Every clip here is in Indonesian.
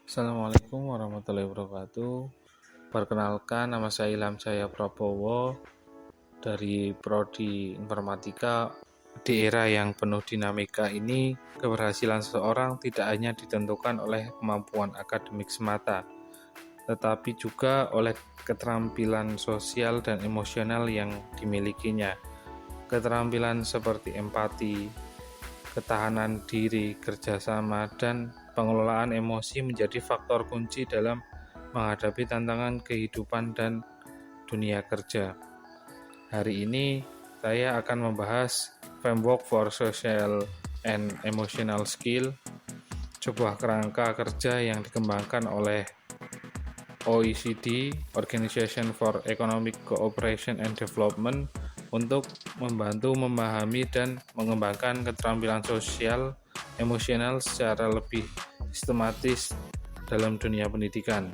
Assalamualaikum warahmatullahi wabarakatuh. Perkenalkan, nama saya Ilham Jaya Prabowo dari Prodi Informatika. Di era yang penuh dinamika ini, keberhasilan seseorang tidak hanya ditentukan oleh kemampuan akademik semata, tetapi juga oleh keterampilan sosial dan emosional yang dimilikinya. Keterampilan seperti empati, ketahanan diri, kerjasama, dan pengelolaan emosi menjadi faktor kunci dalam menghadapi tantangan kehidupan dan dunia kerja. Hari ini saya akan membahas Framework for Social and Emotional Skill, sebuah kerangka kerja yang dikembangkan oleh OECD, Organization for Economic Cooperation and Development, untuk membantu memahami dan mengembangkan keterampilan sosial emosional secara lebih sistematis dalam dunia pendidikan.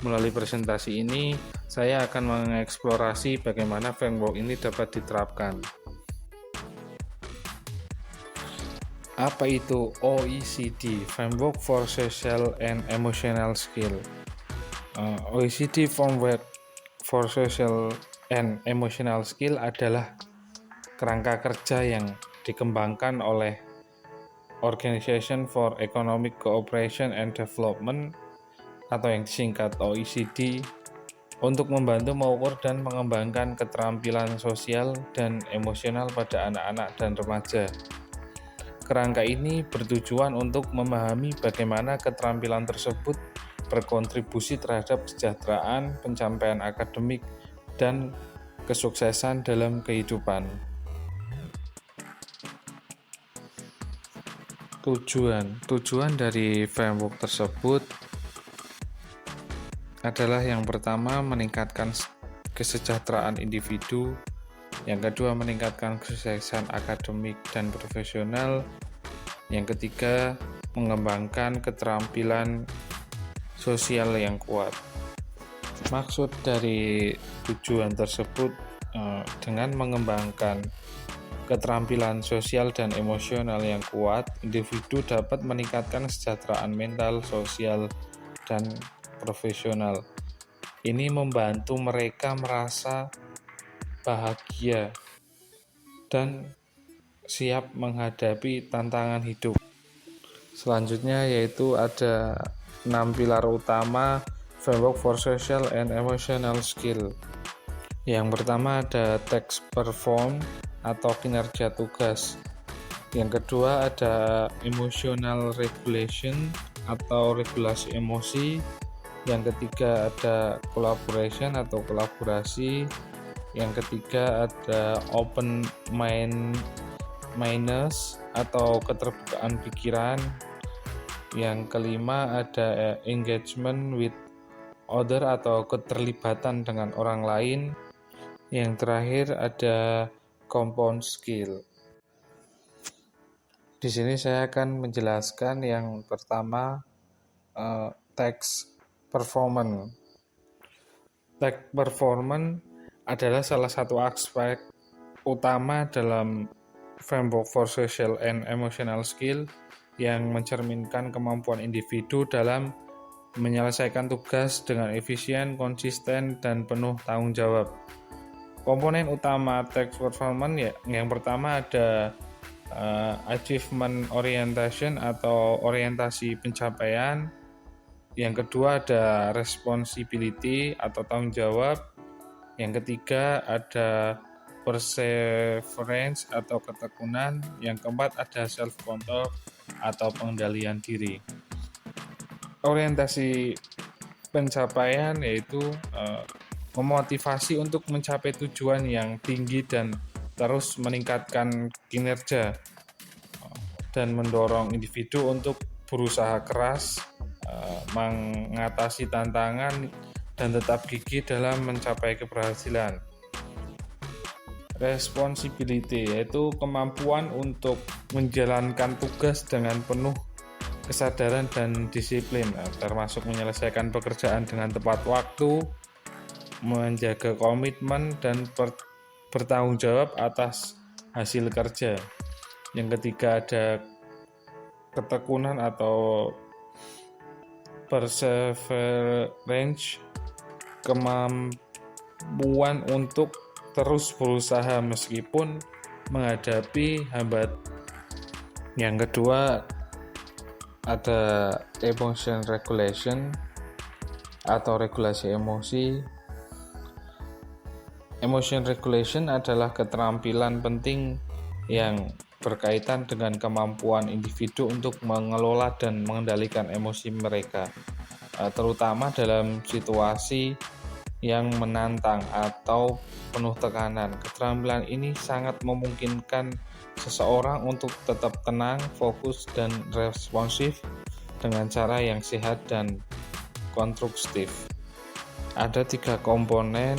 Melalui presentasi ini, saya akan mengeksplorasi bagaimana framework ini dapat diterapkan. Apa itu OECD, Framework for Social and Emotional Skill? OECD Framework for Social and Emotional Skill adalah kerangka kerja yang dikembangkan oleh Organization for Economic Cooperation and Development atau yang disingkat OECD untuk membantu mengukur dan mengembangkan keterampilan sosial dan emosional pada anak-anak dan remaja. Kerangka ini bertujuan untuk memahami bagaimana keterampilan tersebut berkontribusi terhadap kesejahteraan, pencapaian akademik, dan kesuksesan dalam kehidupan. Tujuan dari framework tersebut adalah yang pertama meningkatkan kesejahteraan individu, yang kedua meningkatkan kesuksesan akademik dan profesional, yang ketiga mengembangkan keterampilan sosial yang kuat. Maksud dari tujuan tersebut dengan mengembangkan keterampilan sosial dan emosional yang kuat, individu dapat meningkatkan kesejahteraan mental, sosial, dan profesional. Ini membantu mereka merasa bahagia dan siap menghadapi tantangan hidup. Selanjutnya yaitu ada 6 pilar utama Framework for Social and Emotional Skill. Yang pertama ada task perform atau kinerja tugas. Yang kedua ada emotional regulation atau regulasi emosi. Yang ketiga ada collaboration atau kolaborasi. Yang ketiga ada open mindedness atau keterbukaan pikiran. Yang kelima ada engagement with other atau keterlibatan dengan orang lain. Yang terakhir ada compound skill. Di sini saya akan menjelaskan yang pertama task performance. Task performance adalah salah satu aspek utama dalam Framework for Social and Emotional Skill yang mencerminkan kemampuan individu dalam menyelesaikan tugas dengan efisien, konsisten, dan penuh tanggung jawab. Komponen utama task performance yang pertama ada achievement orientation atau orientasi pencapaian. Yang kedua ada responsibility atau tanggung jawab. Yang ketiga ada perseverance atau ketekunan. Yang keempat ada self control atau pengendalian diri. Orientasi pencapaian yaitu memotivasi untuk mencapai tujuan yang tinggi dan terus meningkatkan kinerja dan mendorong individu untuk berusaha keras, mengatasi tantangan, dan tetap gigih dalam mencapai keberhasilan. Responsibility yaitu kemampuan untuk menjalankan tugas dengan penuh kesadaran dan disiplin, termasuk menyelesaikan pekerjaan dengan tepat waktu, menjaga komitmen, dan bertanggung jawab atas hasil kerja. Yang ketiga ada ketekunan atau perseverance, kemampuan untuk terus berusaha meskipun menghadapi hambatan. Yang kedua ada emotion regulation atau regulasi emosi. Emotion regulation adalah keterampilan penting yang berkaitan dengan kemampuan individu untuk mengelola dan mengendalikan emosi mereka, terutama dalam situasi yang menantang atau penuh tekanan. Keterampilan ini sangat memungkinkan seseorang untuk tetap tenang, fokus, dan responsif dengan cara yang sehat dan konstruktif. Ada 3 komponen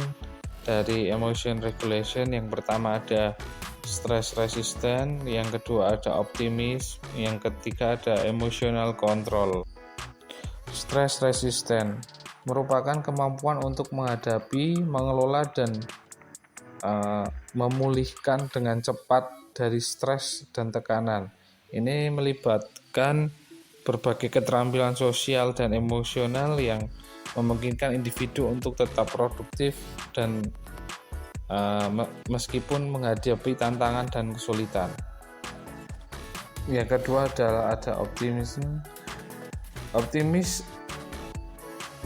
dari emotion regulation. Yang pertama ada stress resistant, yang kedua ada optimis, yang ketiga ada emotional control. Stress resistant merupakan kemampuan untuk menghadapi, mengelola, dan memulihkan dengan cepat dari stres dan tekanan. Ini melibatkan berbagai keterampilan sosial dan emosional yang memungkinkan individu untuk tetap produktif dan meskipun menghadapi tantangan dan kesulitan. Yang kedua adalah ada optimism. Optimis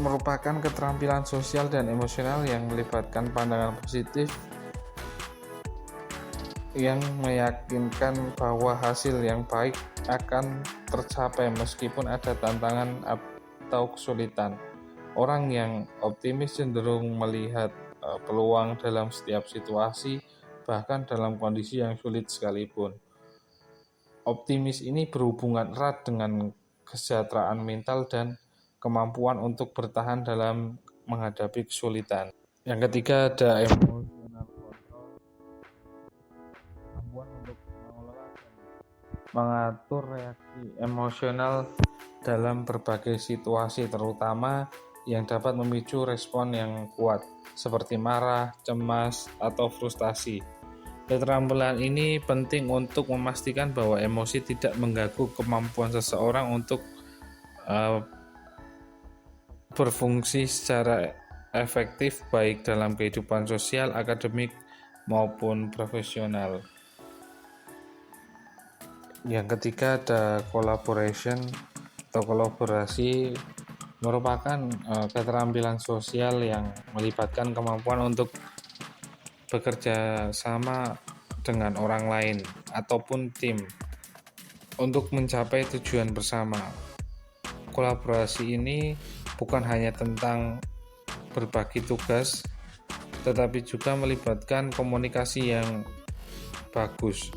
merupakan keterampilan sosial dan emosional yang melibatkan pandangan positif yang meyakinkan bahwa hasil yang baik akan tercapai meskipun ada tantangan atau kesulitan. Orang yang optimis cenderung melihat peluang dalam setiap situasi, bahkan dalam kondisi yang sulit sekalipun. Optimis ini berhubungan erat dengan kesejahteraan mental dan kemampuan untuk bertahan dalam menghadapi kesulitan. Yang ketiga ada emotional control, kemampuan untuk mengelola dan mengatur reaksi emosional dalam berbagai situasi, terutama yang dapat memicu respon yang kuat, seperti marah, cemas, atau frustasi. Keterampilan ini penting untuk memastikan bahwa emosi tidak mengganggu kemampuan seseorang untuk berfungsi secara efektif baik dalam kehidupan sosial, akademik, maupun profesional. Yang ketiga ada collaboration atau kolaborasi, merupakan keterampilan sosial yang melibatkan kemampuan untuk bekerja sama dengan orang lain ataupun tim untuk mencapai tujuan bersama. Kolaborasi ini bukan hanya tentang berbagi tugas, tetapi juga melibatkan komunikasi yang bagus,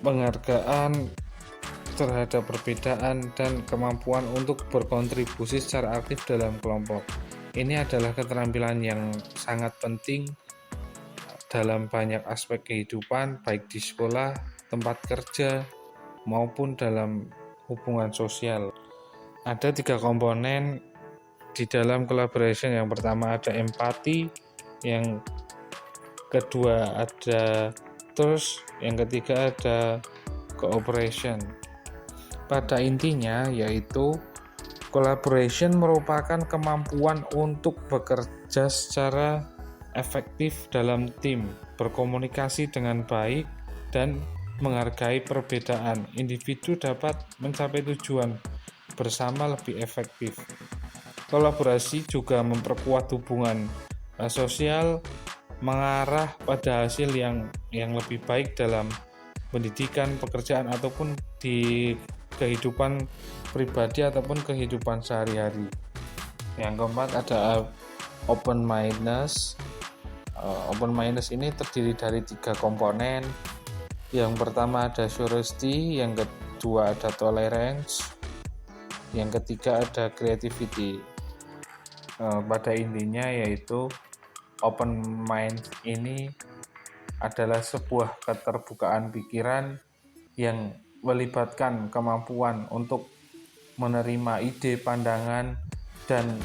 penghargaan terhadap perbedaan, dan kemampuan untuk berkontribusi secara aktif dalam kelompok. Ini adalah keterampilan yang sangat penting dalam banyak aspek kehidupan, baik di sekolah, tempat kerja, maupun dalam hubungan sosial. Ada 3 komponen di dalam collaboration. Yang pertama ada empati, yang kedua ada trust, yang ketiga ada cooperation. Pada intinya yaitu collaboration merupakan kemampuan untuk bekerja secara efektif dalam tim, berkomunikasi dengan baik, dan menghargai perbedaan. Individu dapat mencapai tujuan bersama lebih efektif. Kolaborasi juga memperkuat hubungan sosial, mengarah pada hasil yang lebih baik dalam pendidikan, pekerjaan, ataupun di kehidupan pribadi ataupun kehidupan sehari-hari. Yang keempat ada open mindedness. Open mindedness ini terdiri dari 3 komponen. Yang pertama ada curiosity, yang kedua ada tolerance, yang ketiga ada creativity. Pada intinya yaitu open mind ini adalah sebuah keterbukaan pikiran yang melibatkan kemampuan untuk menerima ide, pandangan, dan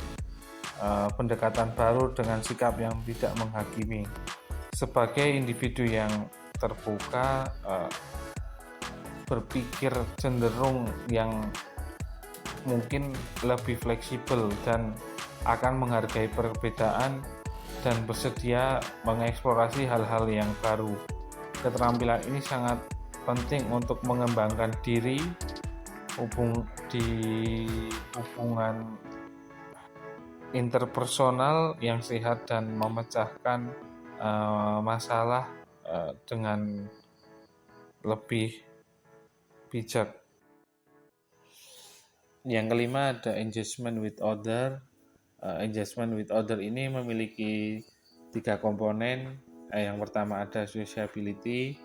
pendekatan baru dengan sikap yang tidak menghakimi. Sebagai individu yang terbuka, berpikir cenderung yang mungkin lebih fleksibel dan akan menghargai perbedaan dan bersedia mengeksplorasi hal-hal yang baru. Keterampilan ini sangat penting untuk mengembangkan diri di hubungan interpersonal yang sehat dan memecahkan masalah dengan lebih bijak. Yang kelima ada engagement with other. Engagement with other ini memiliki 3 komponen. Yang pertama ada sociability,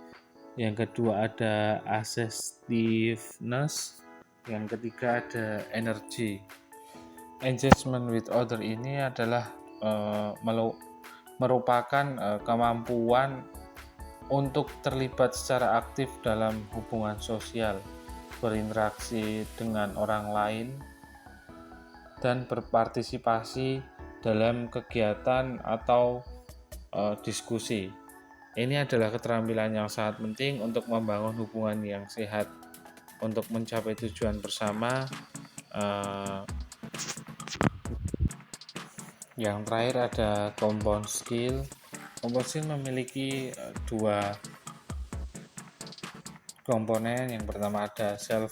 yang kedua ada assertiveness, yang ketiga ada energy. Engagement with other ini adalah merupakan kemampuan untuk terlibat secara aktif dalam hubungan sosial, berinteraksi dengan orang lain, dan berpartisipasi dalam kegiatan atau diskusi. Ini adalah keterampilan yang sangat penting untuk membangun hubungan yang sehat, untuk mencapai tujuan bersama. Yang terakhir ada compound skill. Compound skill memiliki 2 komponen. Yang pertama ada self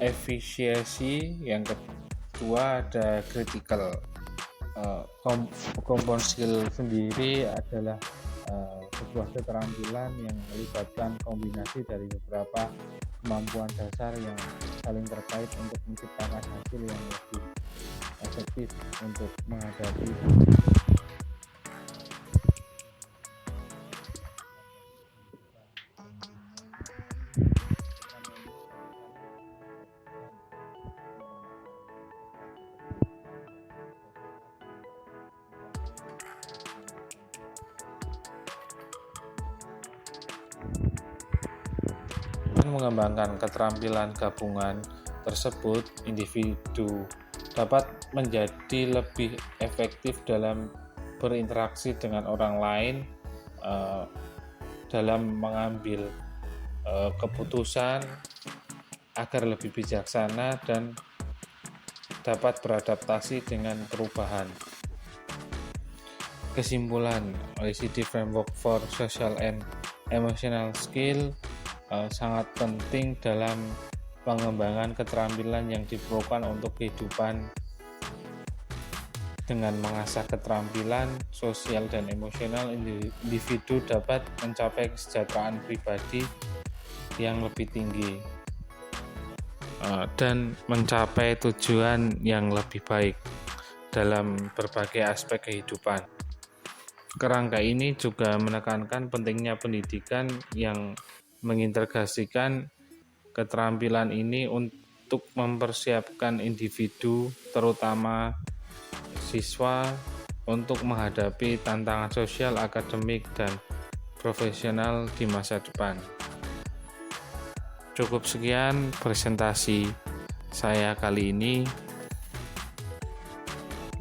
efficacy, yang kedua ada critical. Compound skill sendiri adalah sebuah keterampilan yang melibatkan kombinasi dari beberapa kemampuan dasar yang saling terkait untuk menciptakan hasil yang lebih efektif untuk menghadapi mengembangkan keterampilan gabungan tersebut. Individu dapat menjadi lebih efektif dalam berinteraksi dengan orang lain, dalam mengambil keputusan agar lebih bijaksana dan dapat beradaptasi dengan perubahan. Kesimpulan, OECD Framework for Social and Emotional Skill sangat penting dalam pengembangan keterampilan yang diperlukan untuk kehidupan. Dengan mengasah keterampilan sosial dan emosional, individu dapat mencapai kesejahteraan pribadi yang lebih tinggi dan mencapai tujuan yang lebih baik dalam berbagai aspek kehidupan. Kerangka ini juga menekankan pentingnya pendidikan yang mengintegrasikan keterampilan ini untuk mempersiapkan individu, terutama siswa, untuk menghadapi tantangan sosial, akademik, dan profesional di masa depan. Cukup sekian presentasi saya kali ini.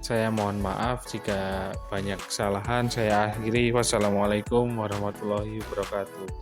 Saya mohon maaf jika banyak kesalahan. Saya akhiri. Wassalamualaikum warahmatullahi wabarakatuh.